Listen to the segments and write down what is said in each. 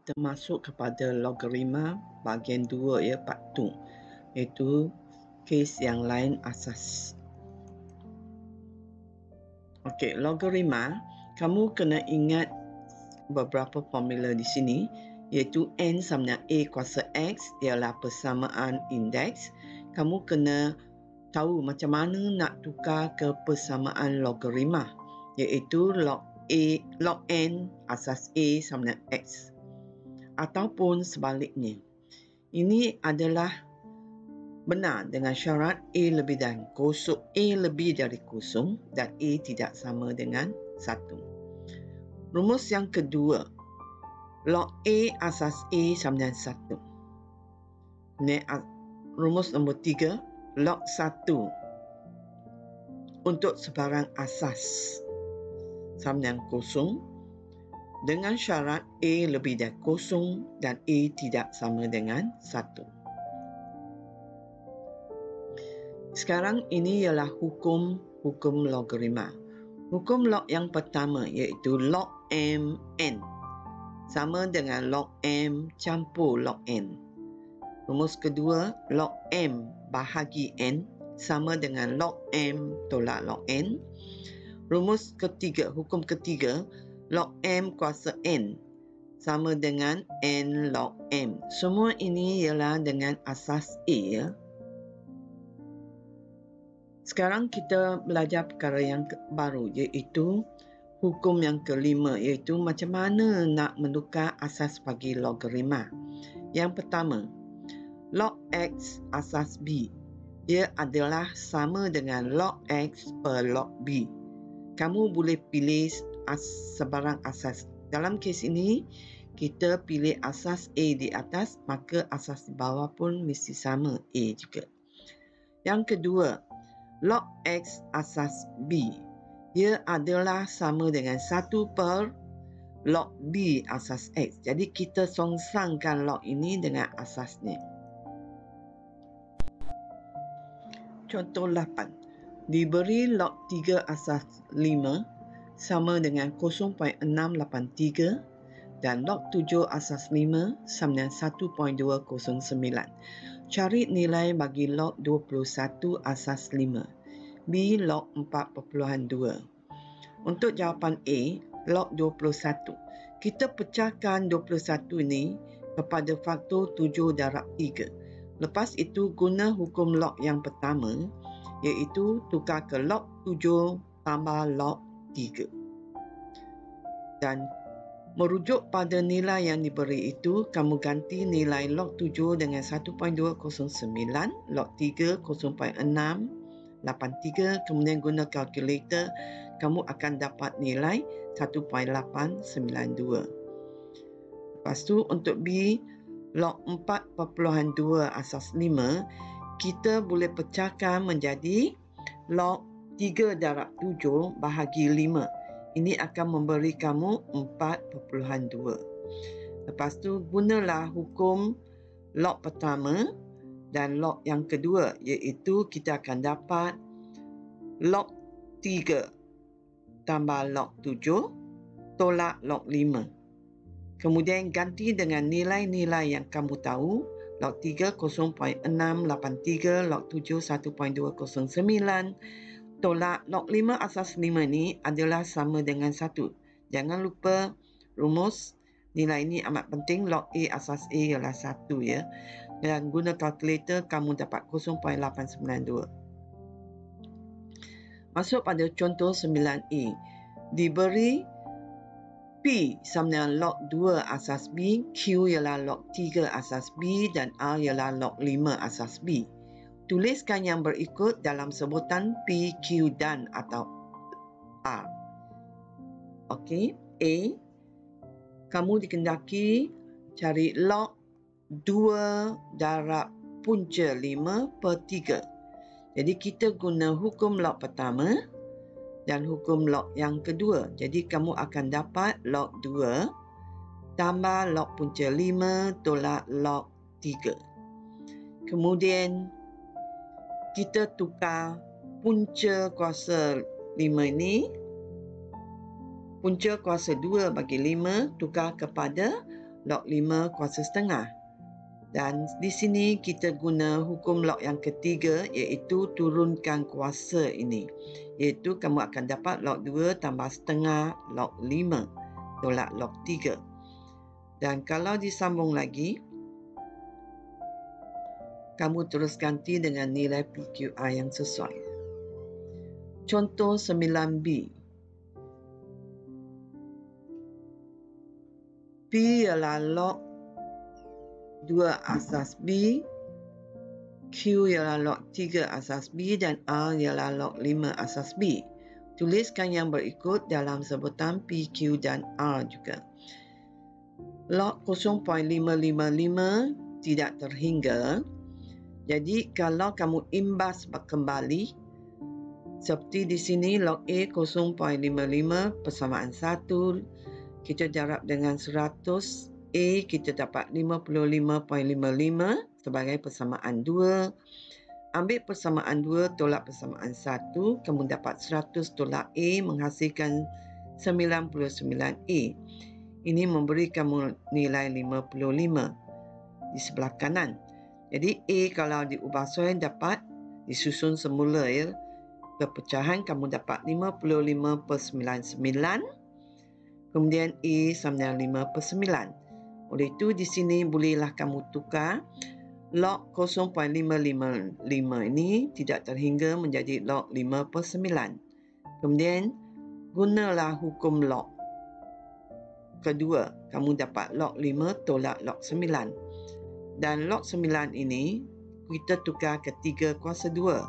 kita masuk kepada logarima bahagian 2 ya, part 2, iaitu kes yang lain asas. Okey, logarima, kamu kena ingat beberapa formula di sini, iaitu n sama dengan a kuasa x ialah persamaan indeks. Kamu kena tahu macam mana nak tukar ke persamaan logarima, iaitu log n asas a sama dengan x, ataupun sebaliknya. Ini adalah benar dengan syarat a lebih dari kosong dan a tidak sama dengan 1. Rumus yang kedua, log a asas a sama dengan 1. Rumus nombor 3, log 1 untuk sebarang asas sama dengan kosong, dengan syarat a lebih dari kosong dan a tidak sama dengan 1. Sekarang ini ialah hukum logarima. Hukum log yang pertama iaitu log m n sama dengan log m campur log n. Rumus kedua, log m bahagi n sama dengan log m tolak log n. Rumus ketiga, hukum ketiga, log m kuasa n sama dengan n log m. Semua ini ialah dengan asas a ya. Sekarang kita belajar perkara yang baru, iaitu hukum yang kelima, iaitu macam mana nak menukar asas bagi logarima. Yang pertama, log x asas b, ia adalah sama dengan log x per log b. Kamu boleh pilih sebarang asas. Dalam kes ini, kita pilih asas a di atas, maka asas di bawah pun mesti sama a juga. Yang kedua, log x asas b, ia adalah sama dengan 1 per log b asas x. Jadi kita songsangkan log ini dengan asasnya. Contoh 8. Diberi log 3 asas 5 sama dengan 0.683 dan log 7 asas 5 sama dengan 1.209. Cari nilai bagi log 21 asas 5. B. Log 4.2. Untuk jawapan A, log 21. Kita pecahkan 21 ini kepada faktor 7 darab 3. Lepas itu guna hukum log yang pertama, iaitu tukar ke log 7 tambah log 3. Dan merujuk pada nilai yang diberi itu, kamu ganti nilai log 7 dengan 1.209, log 3 0.683, kemudian guna kalkulator, kamu akan dapat nilai 1.892. Lepas tu untuk B, log 4.2 asas 5, kita boleh pecahkan menjadi log 3 darab 7 bahagi 5. Ini akan memberi kamu 4.2. Lepas tu gunalah hukum log pertama dan log yang kedua, iaitu kita akan dapat log 3 tambah log 7 tolak log 5. Kemudian ganti dengan nilai-nilai yang kamu tahu. Log 3 0.683, log 7 1.209, tolak log 5 asas 5 ni adalah sama dengan 1. Jangan lupa rumus nilai ini amat penting. Log A asas A ialah 1 ya. Dan guna kalkulator kamu dapat 0.892. Masuk pada contoh 9A. Diberi P sama dengan log 2 asas B, Q ialah log 3 asas B dan R ialah log 5 asas B. Tuliskan yang berikut dalam sebutan P, Q dan atau R. Okey, A, kamu dikendaki cari log 2 darab punca 5 per 3. Jadi kita guna hukum log pertama dan hukum log yang kedua. Jadi kamu akan dapat log 2 tambah log punca 5 tolak log 3. Kemudian kita tukar punca kuasa 5 ini, punca kuasa 2 bagi 5 tukar kepada log 5 kuasa setengah. Dan di sini kita guna hukum log yang ketiga, iaitu turunkan kuasa ini. Iaitu kamu akan dapat log 2 tambah setengah log 5 tolak log 3. Dan kalau disambung lagi, kamu terus ganti dengan nilai PQI yang sesuai. Contoh 9B. P ialah log 2 asas B, Q ialah log 3 asas B, dan R ialah log 5 asas B. Tuliskan yang berikut dalam sebutan P, Q dan R juga. Log 0.555 tidak terhingga. Jadi kalau kamu imbas kembali, seperti di sini log A 0.55 persamaan 1, kita darab dengan 100, A kita dapat 55.55 sebagai persamaan 2. Ambil persamaan 2 tolak persamaan 1, kamu dapat 100 tolak A menghasilkan 99A. Ini memberi kamu nilai 55 di sebelah kanan. Jadi A kalau diubah soal dapat disusun semula ya. Perpecahan kamu dapat 55/99. Kemudian A sama dengan 5/9. Oleh itu di sini bolehlah kamu tukar log 0.555 ini tidak terhingga menjadi log 5/9. Kemudian gunalah hukum log kedua. Kamu dapat log 5 tolak log 9. Dan log 9 ini kita tukar ke 3 kuasa 2.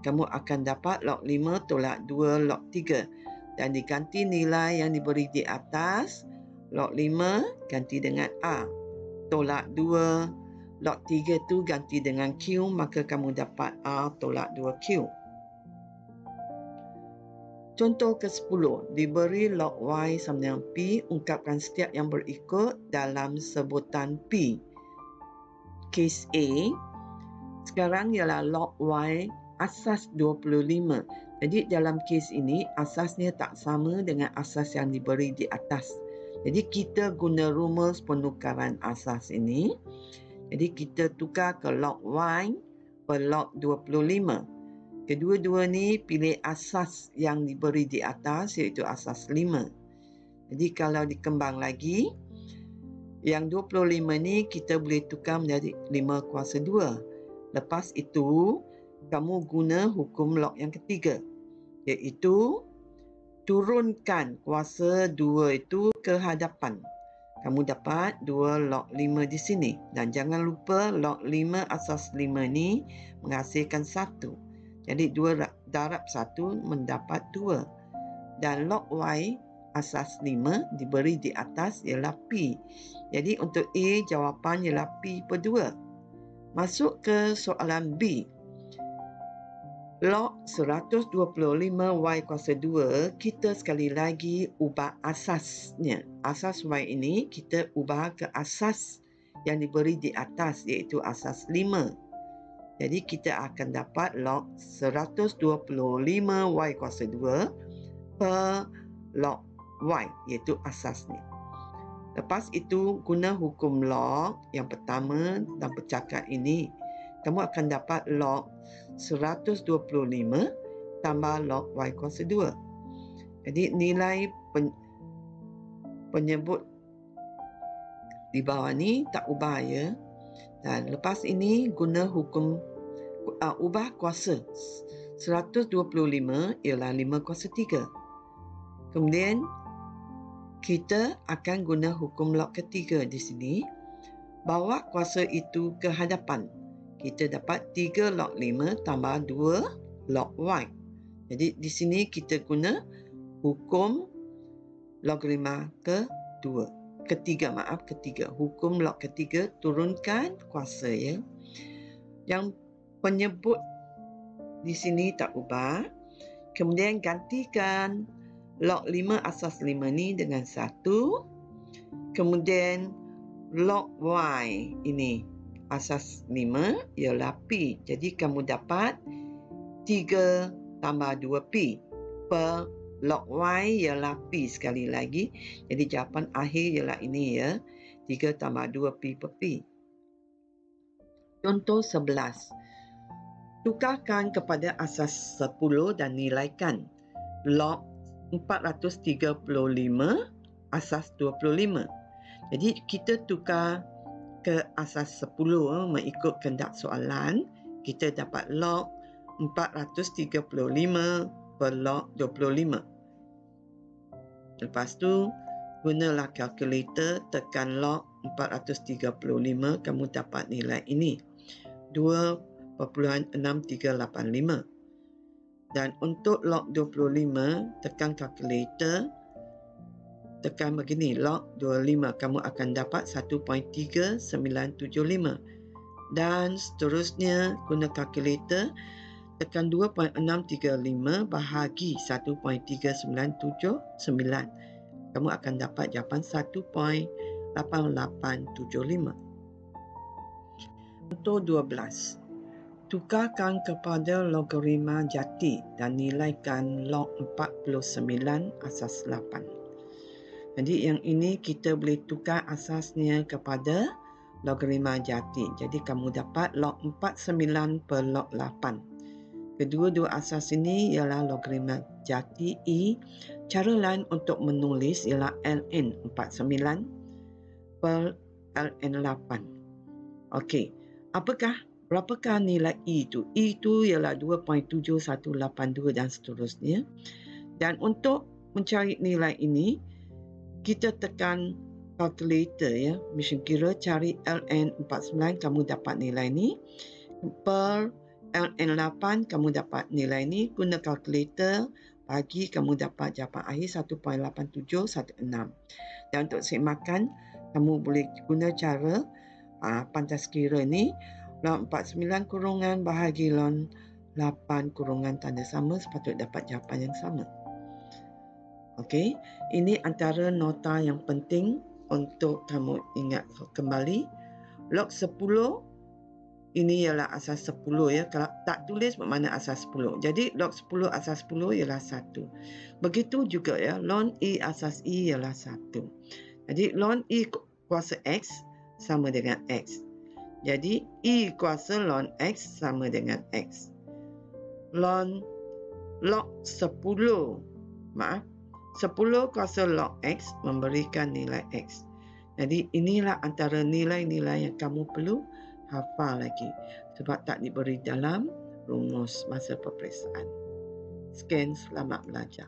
Kamu akan dapat log 5 tolak 2 log 3. Dan diganti nilai yang diberi di atas, log 5 ganti dengan A. Tolak 2, log 3 tu ganti dengan Q, maka kamu dapat A tolak 2Q. Contoh ke-10, diberi log Y sama dengan P, ungkapkan setiap yang berikut dalam sebutan P. Kes A, sekarang ialah log Y asas 25. Jadi dalam kes ini asasnya tak sama dengan asas yang diberi di atas. Jadi kita guna rumus penukaran asas ini. Jadi kita tukar ke log Y per log 25. Kedua-dua ni pilih asas yang diberi di atas, iaitu asas 5. Jadi kalau dikembang lagi, yang 25 ni kita boleh tukar menjadi 5 kuasa 2. Lepas itu, kamu guna hukum log yang ketiga, iaitu turunkan kuasa 2 itu ke hadapan. Kamu dapat 2 log 5 di sini. Dan jangan lupa log 5 asas 5 ni menghasilkan 1. Jadi 2 darab 1 mendapat 2. Dan log Y asas 5 diberi di atas ialah P. Jadi untuk A jawapan ialah P per 2. Masuk ke soalan B. Log 125 Y kuasa 2, kita sekali lagi ubah asasnya. Asas Y ini kita ubah ke asas yang diberi di atas, iaitu asas 5. Jadi kita akan dapat log 125 Y kuasa 2 per log Y, iaitu asasnya. Lepas itu guna hukum log yang pertama dan pecahkan ini. Kamu akan dapat log 125 tambah log Y kuasa 2. Jadi nilai penyebut di bawah ni tak ubah ya. Dan lepas ini guna hukum ubah kuasa. 125 ialah 5 kuasa 3. Kemudian kita akan guna hukum log ketiga di sini. Bawa kuasa itu ke hadapan. Kita dapat 3 log 5 tambah 2 log Y. Jadi di sini kita guna hukum logaritma ketiga. Hukum log ketiga, turunkan kuasa ya. Yang penyebut di sini tak ubah. Kemudian gantikan log 5 asas 5 ni dengan 1. Kemudian log Y ini asas 5 ialah P. Jadi kamu dapat 3 tambah 2P per log Y ialah P sekali lagi. Jadi jawapan akhir ialah ini ya. 3 tambah 2 pi per pi. Contoh 11. Tukarkan kepada asas 10 dan nilaikan log 435 asas 25. Jadi kita tukar ke asas 10 mengikut kehendak soalan. Kita dapat log 435 per log 25. Lepas tu gunalah kalkulator, tekan log 435, kamu dapat nilai ini 2.6385. Dan untuk log 25, tekan kalkulator, tekan begini, log 25, kamu akan dapat 1.3975. Dan seterusnya, guna kalkulator, tekan 2.635 bahagi 1.3979. Kamu akan dapat jawapan 1.8875. Contoh 12. Tukarkan kepada logaritma jati dan nilaikan log 49 asas 8. Jadi yang ini kita boleh tukar asasnya kepada logaritma jati. Jadi kamu dapat log 49 per log 8. Kedua-dua asas ini ialah logaritma jati I. Cara lain untuk menulis ialah ln 49 per ln 8. Okey, berapakah nilai I itu? I itu ialah 2.7182 dan seterusnya. Dan untuk mencari nilai ini, kita tekan kalkulator ya, mesin kira, cari ln 49, kamu dapat nilai ini. Per ln 8, kamu dapat nilai ini. Guna kalkulator, bagi kamu dapat jawapan akhir 1.8716. Dan untuk semakan, kamu boleh guna cara pantas kira ni, log 49 kurungan bahagi log 8 kurungan tanda sama, sepatutnya dapat jawapan yang sama. Okey, ini antara nota yang penting untuk kamu ingat kembali. Log 10 ini ialah asas 10 ya. Kalau tak tulis bermakna asas 10. Jadi log 10 asas 10 ialah 1. Begitu juga ya, log I asas I ialah 1. Jadi log I kuasa X sama dengan X. Jadi I kuasa log X sama dengan X. Log 10 kuasa log X memberikan nilai X. Jadi inilah antara nilai-nilai yang kamu perlu hafal lagi sebab tak diberi dalam rumus masa peperiksaan. Sekian, selamat belajar.